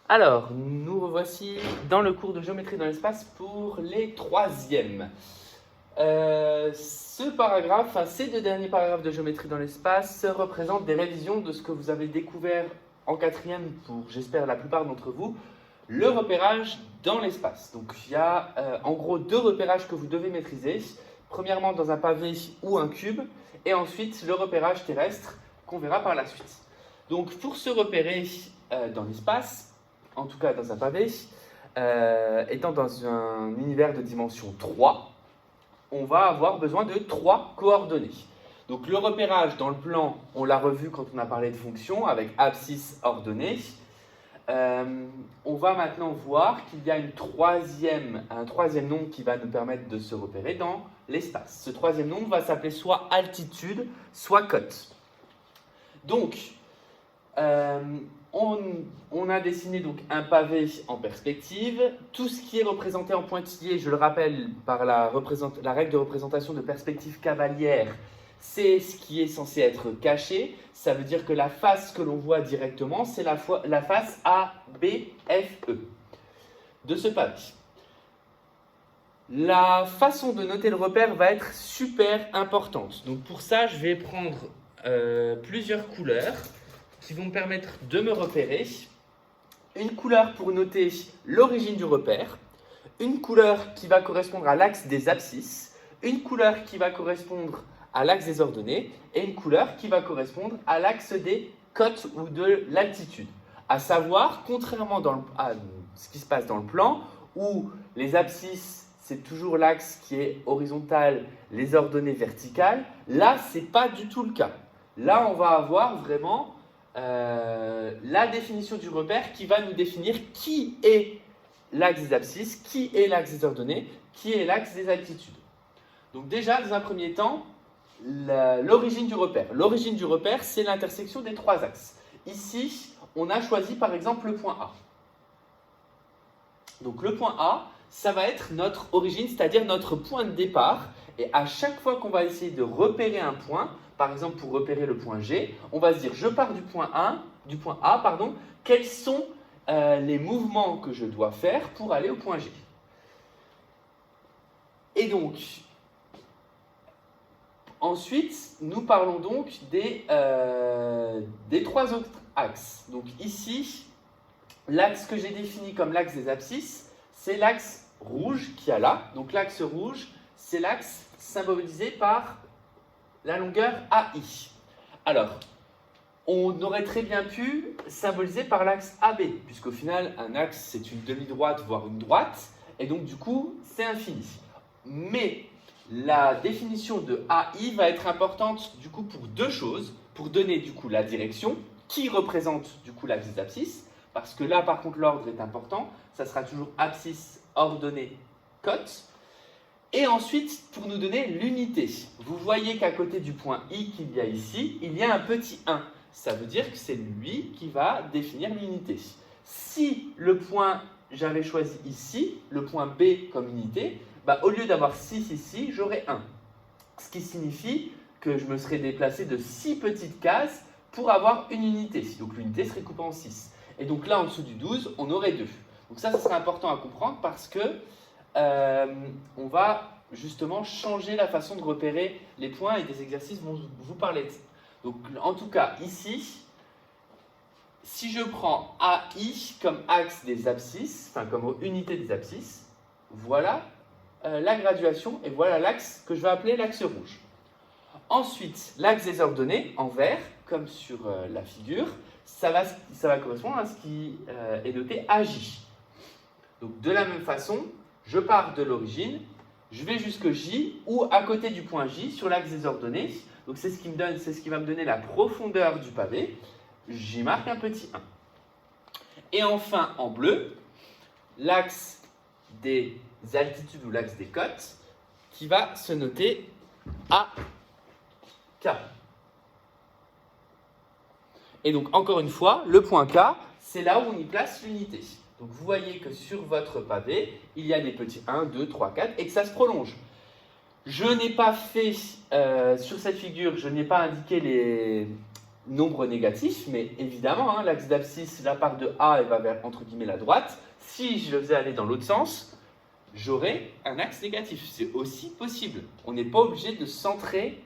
Alors, nous revoici dans le cours de géométrie dans l'espace pour les troisièmes. Ces deux derniers paragraphes de géométrie dans l'espace représentent des révisions de ce que vous avez découvert en quatrième pour, j'espère, la plupart d'entre vous, le repérage dans l'espace. Donc, il y a en gros deux repérages que vous devez maîtriser. Premièrement, dans un pavé ou un cube, et ensuite le repérage terrestre qu'on verra par la suite. Donc, pour se repérer dans l'espace, en tout cas dans un pavé, étant dans un univers de dimension 3, on va avoir besoin de 3 coordonnées. Donc le repérage dans le plan, on l'a revu quand on a parlé de fonctions avec abscisse ordonnée. On va maintenant voir qu'il y a un troisième nombre qui va nous permettre de se repérer dans l'espace. Ce troisième nombre va s'appeler soit altitude, soit cote. Donc, on a dessiné donc un pavé en perspective. Tout ce qui est représenté en pointillé, je le rappelle, par la règle de représentation de perspective cavalière, c'est ce qui est censé être caché. Ça veut dire que la face que l'on voit directement, c'est la face ABFE de ce pavé. La façon de noter le repère va être super importante. Donc pour ça, je vais prendre plusieurs couleurs qui vont me permettre de me repérer. Une couleur pour noter l'origine du repère, une couleur qui va correspondre à l'axe des abscisses, une couleur qui va correspondre à l'axe des ordonnées et une couleur qui va correspondre à l'axe des cotes ou de l'altitude. À savoir, contrairement à ce qui se passe dans le plan, où les abscisses, c'est toujours l'axe qui est horizontal, les ordonnées verticales, là, ce n'est pas du tout le cas. Là, on va avoir vraiment la définition du repère qui va nous définir qui est l'axe des abscisses, qui est l'axe des ordonnées, qui est l'axe des altitudes. Donc déjà, dans un premier temps, l'origine du repère. L'origine du repère, c'est l'intersection des trois axes. Ici, on a choisi par exemple le point A. Donc le point A, ça va être notre origine, c'est-à-dire notre point de départ. Et à chaque fois qu'on va essayer de repérer un point, par exemple pour repérer le point G, on va se dire je pars du point A, quels sont les mouvements que je dois faire pour aller au point G. Et donc, ensuite, nous parlons donc des trois autres axes. Donc ici, l'axe que j'ai défini comme l'axe des abscisses, c'est l'axe rouge qu'il y a là. Donc l'axe rouge, c'est l'axe symbolisé par la longueur AI. Alors, on aurait très bien pu symboliser par l'axe AB, puisqu'au final, un axe, c'est une demi-droite, voire une droite, et donc du coup, c'est infini. Mais la définition de AI va être importante du coup pour deux choses, pour donner du coup la direction, qui représente du coup l'axe des abscisses, parce que là, par contre, l'ordre est important, ça sera toujours abscisse, ordonnée, cote. Et ensuite, pour nous donner l'unité, vous voyez qu'à côté du point I qu'il y a ici, il y a un petit 1. Ça veut dire que c'est lui qui va définir l'unité. Si le point, j'avais choisi ici, le point B comme unité, au lieu d'avoir 6 ici, j'aurais 1. Ce qui signifie que je me serais déplacé de 6 petites cases pour avoir une unité. Donc l'unité serait coupée en 6. Et donc là, en dessous du 12, on aurait 2. Donc ça serait important à comprendre parce que on va justement changer la façon de repérer les points et des exercices vont vous parler de ça. Donc en tout cas, ici, si je prends AI comme axe des abscisses, enfin comme unité des abscisses, voilà la graduation et voilà l'axe que je vais appeler l'axe rouge. Ensuite, l'axe des ordonnées en vert, comme sur la figure, ça va correspondre à ce qui est noté AJ. Donc de la même façon, je pars de l'origine, je vais jusque J ou à côté du point J sur l'axe des ordonnées. Donc c'est ce qui va me donner la profondeur du pavé. J'y marque un petit 1. Et enfin en bleu, l'axe des altitudes ou l'axe des cotes qui va se noter AK. Et donc encore une fois, le point K, c'est là où on y place l'unité. Donc vous voyez que sur votre pavé, il y a des petits 1, 2, 3, 4 et que ça se prolonge. Je n'ai pas fait, sur cette figure, je n'ai pas indiqué nombre négatif, mais évidemment, hein, l'axe d'abscisse, la part de A, elle va vers, entre guillemets, la droite. Si je le faisais aller dans l'autre sens, j'aurais un axe négatif. C'est aussi possible. On n'est pas obligé de centrer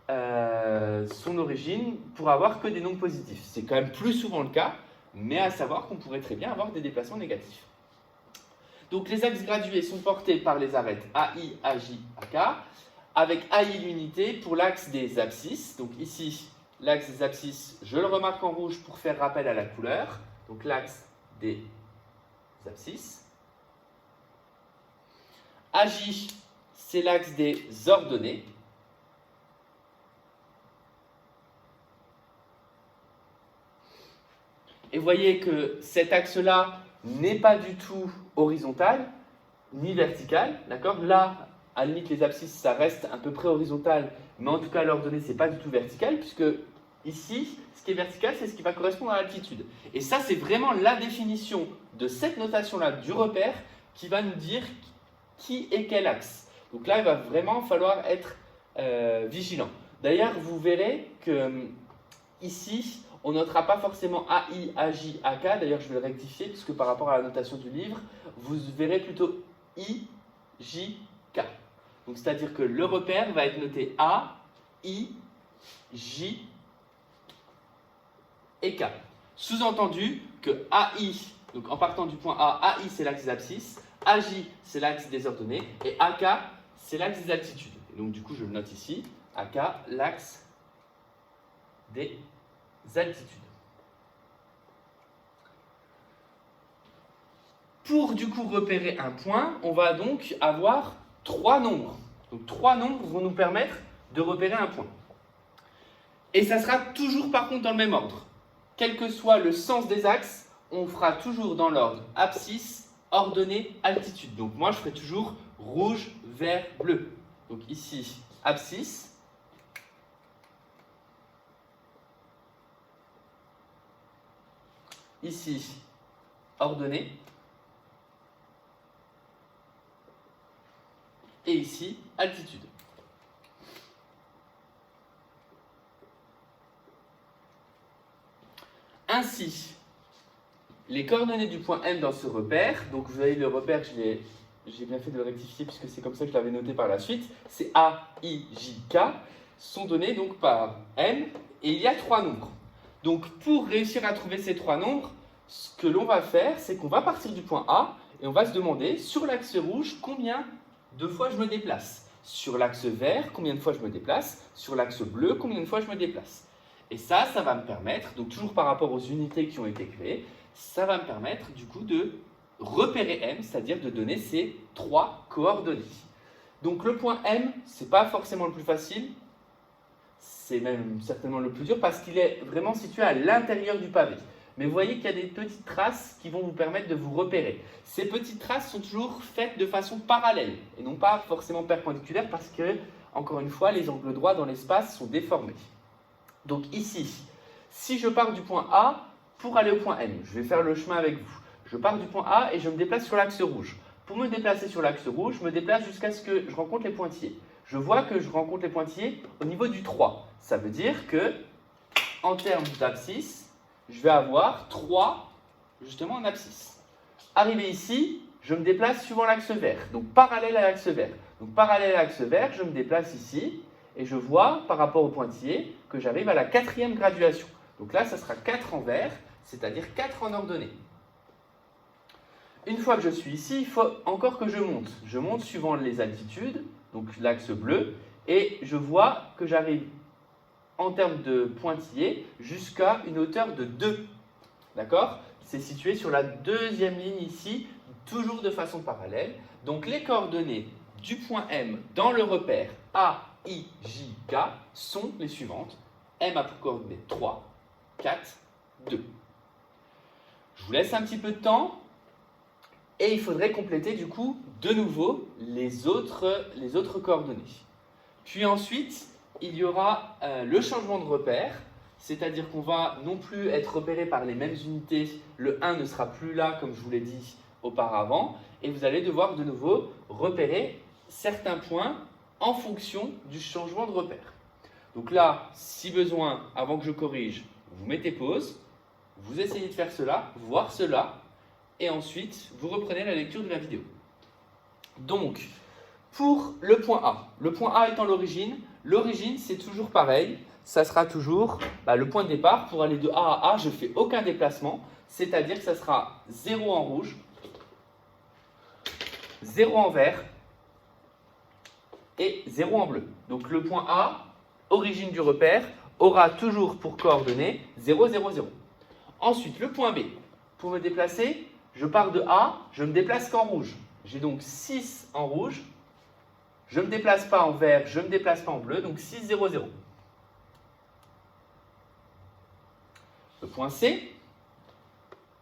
son origine pour avoir que des nombres positifs. C'est quand même plus souvent le cas, mais à savoir qu'on pourrait très bien avoir des déplacements négatifs. Donc les axes gradués sont portés par les arêtes AI, AJ, AK, avec AI l'unité pour l'axe des abscisses. Donc ici, l'axe des abscisses, je le remarque en rouge pour faire rappel à la couleur. Donc l'axe des abscisses. AJ, c'est l'axe des ordonnées. Et vous voyez que cet axe-là n'est pas du tout horizontal, ni vertical, d'accord? Là, à la limite, les abscisses, ça reste à peu près horizontal, mais en tout cas, l'ordonnée, c'est pas du tout vertical, puisque ici, ce qui est vertical, c'est ce qui va correspondre à l'altitude. Et ça, c'est vraiment la définition de cette notation-là du repère qui va nous dire qui est quel axe. Donc là, il va vraiment falloir être vigilant. D'ailleurs, vous verrez que ici, on ne notera pas forcément AI, AJ, AK. D'ailleurs, je vais le rectifier puisque par rapport à la notation du livre, vous verrez plutôt I, J, K. Donc, c'est-à-dire que le repère va être noté A, I, J et K. Sous-entendu que AI, donc en partant du point A, AI c'est l'axe des abscisses, AJ c'est l'axe des ordonnées et AK c'est l'axe des altitudes. Et donc, du coup, je le note ici. AK, l'axe des altitudes. Pour du coup repérer un point, on va donc avoir trois nombres. Donc trois nombres vont nous permettre de repérer un point. Et ça sera toujours par contre dans le même ordre. Quel que soit le sens des axes, on fera toujours dans l'ordre abscisse, ordonnée, altitude. Donc moi je ferai toujours rouge, vert, bleu. Donc ici, abscisse. Ici, ordonnée. Et ici, altitude. Ainsi, les coordonnées du point M dans ce repère, donc vous avez le repère, j'ai bien fait de le rectifier puisque c'est comme ça que je l'avais noté par la suite, c'est A, I, J, K, sont donnés donc par M et il y a trois nombres. Donc pour réussir à trouver ces trois nombres, ce que l'on va faire, c'est qu'on va partir du point A et on va se demander sur l'axe rouge combien de fois je me déplace. Sur l'axe vert, combien de fois je me déplace. Sur l'axe bleu, combien de fois je me déplace. Et ça va me permettre, donc toujours par rapport aux unités qui ont été créées, ça va me permettre du coup de repérer M, c'est-à-dire de donner ces trois coordonnées. Donc le point M, ce n'est pas forcément le plus facile, c'est même certainement le plus dur parce qu'il est vraiment situé à l'intérieur du pavé. Mais vous voyez qu'il y a des petites traces qui vont vous permettre de vous repérer. Ces petites traces sont toujours faites de façon parallèle et non pas forcément perpendiculaire parce que, encore une fois, les angles droits dans l'espace sont déformés. Donc ici, si je pars du point A pour aller au point M, je vais faire le chemin avec vous. Je pars du point A et je me déplace sur l'axe rouge. Pour me déplacer sur l'axe rouge, je me déplace jusqu'à ce que je rencontre les pointillés. Je vois que je rencontre les pointillés au niveau du 3. Ça veut dire que, en termes d'abscisse, je vais avoir 3 justement en abscisse. Arrivé ici, je me déplace suivant l'axe vert, donc parallèle à l'axe vert. Donc parallèle à l'axe vert, je me déplace ici et je vois par rapport au pointillé que j'arrive à la 4e graduation. Donc là, ça sera 4 en vert, c'est-à-dire 4 en ordonnée. Une fois que je suis ici, il faut encore que je monte. Je monte suivant les altitudes, donc l'axe bleu, et je vois que j'arrive en termes de pointillé jusqu'à une hauteur de 2. D'accord? C'est situé sur la 2e ligne ici, toujours de façon parallèle. Donc les coordonnées du point M dans le repère A, I, J, K sont les suivantes. M a pour coordonnées 3, 4, 2. Je vous laisse un petit peu de temps et il faudrait compléter du coup de nouveau les autres coordonnées. Puis ensuite, il y aura le changement de repère, c'est-à-dire qu'on va non plus être repéré par les mêmes unités, le 1 ne sera plus là comme je vous l'ai dit auparavant, et vous allez devoir de nouveau repérer certains points en fonction du changement de repère. Donc là, si besoin, avant que je corrige, vous mettez pause, vous essayez de faire cela, voir cela, et ensuite vous reprenez la lecture de la vidéo. Donc, pour le point A étant l'origine c'est toujours pareil, ça sera toujours le point de départ. Pour aller de A à A, je ne fais aucun déplacement, c'est-à-dire que ça sera 0 en rouge, 0 en vert et 0 en bleu. Donc le point A, origine du repère, aura toujours pour coordonnées 0, 0, 0. Ensuite, le point B. Pour me déplacer, je pars de A, je ne me déplace qu'en rouge. J'ai donc 6 en rouge, je ne me déplace pas en vert, je ne me déplace pas en bleu, donc 6, 0, 0. Le point C,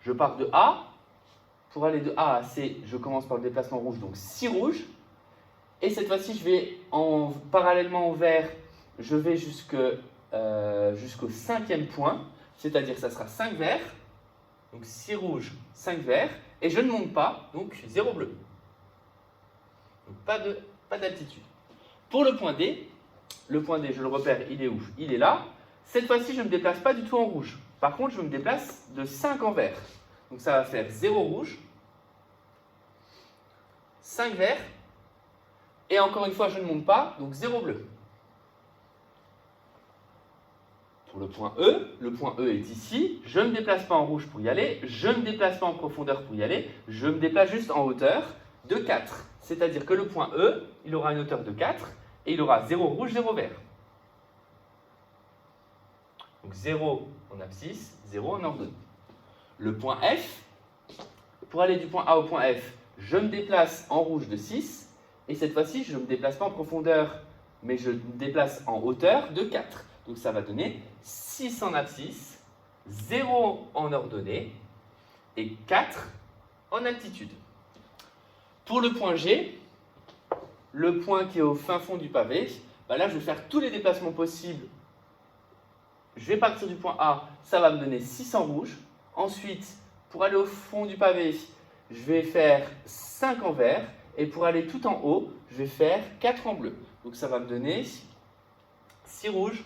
je pars de A. Pour aller de A à C, je commence par le déplacement rouge, donc 6 rouges. Et cette fois-ci, je vais parallèlement au vert, je vais jusqu'au 5e point, c'est-à-dire que ça sera 5 verts, donc 6 rouges, 5 verts, et je ne monte pas, donc 0 bleu. Donc pas d'altitude. Pour le point D, je le repère, il est où? Il est là. Cette fois-ci, je ne me déplace pas du tout en rouge. Par contre, je me déplace de 5 en vert. Donc ça va faire 0 rouge, 5 verts, et encore une fois, je ne monte pas, donc 0 bleu. Pour le point E est ici, je ne me déplace pas en rouge pour y aller, je ne me déplace pas en profondeur pour y aller, je me déplace juste en hauteur de 4. C'est-à-dire que le point E, il aura une hauteur de 4, et il aura 0 rouge, 0 vert. Donc 0 en abscisse, 0 en ordonnée. Le point F, pour aller du point A au point F, je me déplace en rouge de 6, et cette fois-ci, je ne me déplace pas en profondeur, mais je me déplace en hauteur de 4. Donc ça va donner 6 en abscisse, 0 en ordonnée, et 4 en altitude. Pour le point G, le point qui est au fin fond du pavé, là je vais faire tous les déplacements possibles. Je vais partir du point A, ça va me donner 6 en rouge. Ensuite, pour aller au fond du pavé, je vais faire 5 en vert. Et pour aller tout en haut, je vais faire 4 en bleu. Donc ça va me donner 6 rouges,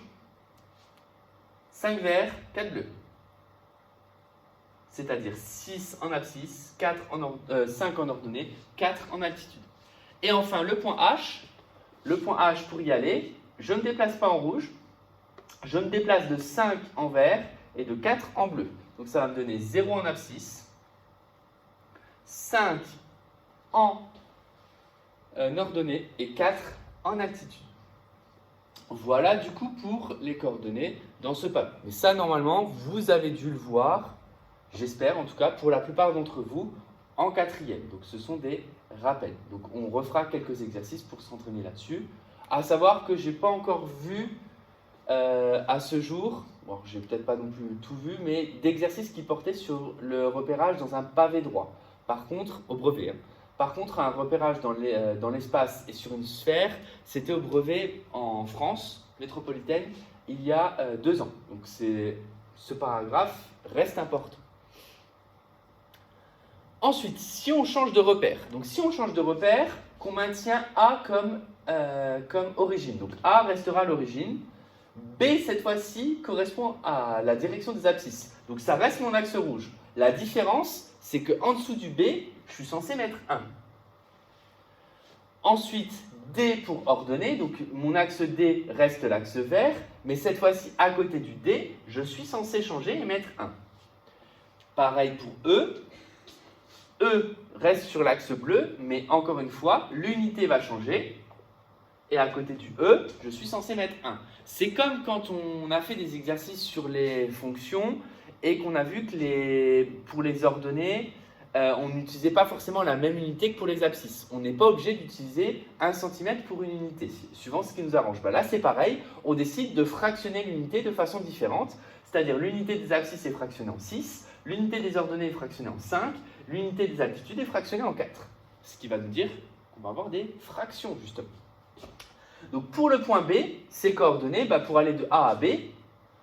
5 verts, 4 bleus. C'est-à-dire 6 en abscisse, 5 en ordonnée, 4 en altitude. Et enfin, le point H. Le point H, pour y aller, je ne me déplace pas en rouge. Je me déplace de 5 en vert et de 4 en bleu. Donc ça va me donner 0 en abscisse, 5 en ordonnée et 4 en altitude. Voilà du coup pour les coordonnées dans ce pavé. Mais ça, normalement, vous avez dû le voir, j'espère en tout cas, pour la plupart d'entre vous, en 4e. Donc ce sont des rappels. Donc on refera quelques exercices pour s'entraîner là-dessus. À savoir que je n'ai pas encore vu à ce jour, bon, j'ai peut-être pas non plus tout vu, mais d'exercices qui portaient sur le repérage dans un pavé droit. Par contre, au brevet. Par contre, un repérage dans l'espace et sur une sphère, c'était au brevet en France métropolitaine il y a 2 ans. Donc ce paragraphe reste important. Ensuite, si on change de repère, qu'on maintient A comme origine. Donc A restera l'origine. B, cette fois-ci, correspond à la direction des abscisses. Donc ça reste mon axe rouge. La différence, c'est qu'en dessous du B, je suis censé mettre 1. Ensuite, D pour ordonner. Donc mon axe D reste l'axe vert. Mais cette fois-ci, à côté du D, je suis censé changer et mettre 1. Pareil pour E. E reste sur l'axe bleu, mais encore une fois, l'unité va changer. Et à côté du E, je suis censé mettre 1. C'est comme quand on a fait des exercices sur les fonctions et qu'on a vu que pour les ordonnées, on n'utilisait pas forcément la même unité que pour les abscisses. On n'est pas obligé d'utiliser 1 cm pour une unité, suivant ce qui nous arrange. Là, c'est pareil, on décide de fractionner l'unité de façon différente. C'est-à-dire l'unité des abscisses est fractionnée en 6, l'unité des ordonnées est fractionnée en 5, l'unité des altitudes est fractionnée en 4. Ce qui va nous dire qu'on va avoir des fractions, justement. Donc pour le point B, ces coordonnées, pour aller de A à B,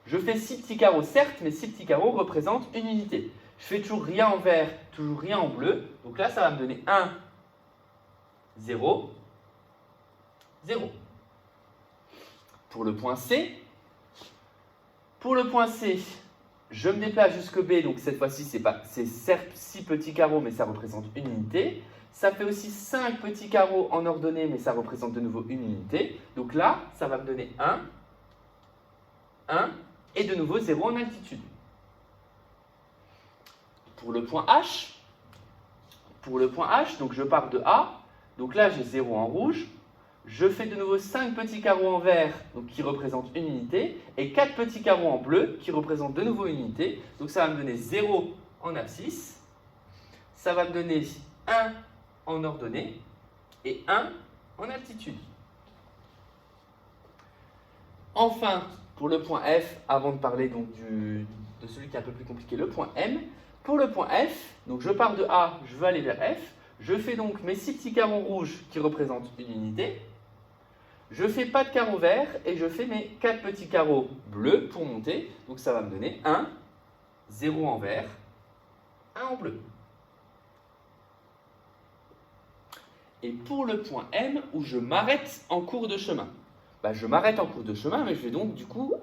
je fais 6 petits carreaux, certes, mais 6 petits carreaux représentent une unité. Je fais toujours rien en vert, toujours rien en bleu. Donc là, ça va me donner 1, 0, 0. Pour le point C, Pour le point C, je me déplace jusque B, donc cette fois-ci, c'est certes 6 petits carreaux, mais ça représente une unité. Ça fait aussi 5 petits carreaux en ordonnée, mais ça représente de nouveau une unité. Donc là, ça va me donner 1, 1, et de nouveau 0 en altitude. Pour le point H, donc je pars de A, donc là j'ai 0 en rouge, je fais de nouveau 5 petits carreaux en vert, donc qui représentent une unité, et 4 petits carreaux en bleu, qui représentent de nouveau une unité, donc ça va me donner 0 en abscisse, ça va me donner 1 en ordonnée, et 1 en altitude. Enfin, pour le point F, avant de parler donc de celui qui est un peu plus compliqué, le point M, pour le point F, donc je pars de A, je veux aller vers F, je fais donc mes 6 petits carreaux rouges qui représentent une unité, je fais pas de carreaux verts et je fais mes 4 petits carreaux bleus pour monter, donc ça va me donner 1, 0 en vert, 1 en bleu. Et pour le point M, où je m'arrête en cours de chemin, je m'arrête en cours de chemin, mais je vais donc du coup,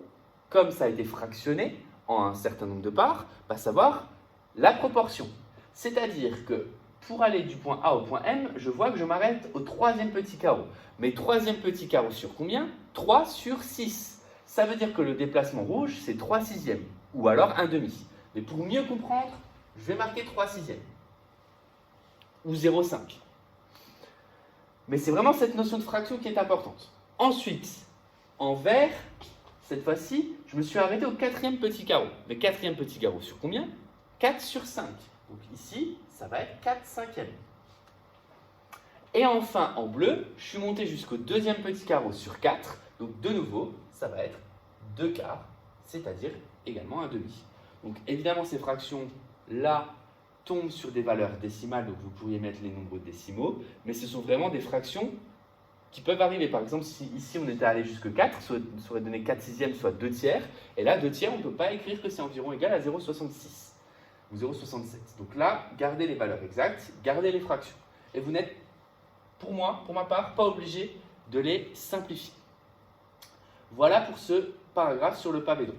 comme ça a été fractionné en un certain nombre de parts, savoir la proportion. C'est-à-dire que pour aller du point A au point M, je vois que je m'arrête au troisième petit carreau. Mais troisième petit carreau sur combien? 3 sur 6. Ça veut dire que le déplacement rouge, c'est 3 sixièmes, ou alors 1 demi. Mais pour mieux comprendre, je vais marquer 3 sixièmes, ou 0,5. Mais c'est vraiment cette notion de fraction qui est importante. Ensuite, en vert, cette fois-ci, je me suis arrêté au quatrième petit carreau. Le quatrième petit carreau sur combien? 4 sur 5. Donc ici, ça va être 4 cinquièmes. Et enfin, en bleu, je suis monté jusqu'au deuxième petit carreau sur 4. Donc de nouveau, ça va être 2 quarts, c'est-à-dire également un demi. Donc évidemment, ces fractions-là tombent sur des valeurs décimales, donc vous pourriez mettre les nombres décimaux, mais ce sont vraiment des fractions qui peuvent arriver. Par exemple, si ici on était allé jusque 4, ça aurait donné 4 sixièmes, soit 2 tiers. Et là, 2 tiers, on ne peut pas écrire que c'est environ égal à 0,66 ou 0,67. Donc là, gardez les valeurs exactes, gardez les fractions. Et vous n'êtes, pour ma part, pas obligé de les simplifier. Voilà pour ce paragraphe sur le pavé droit.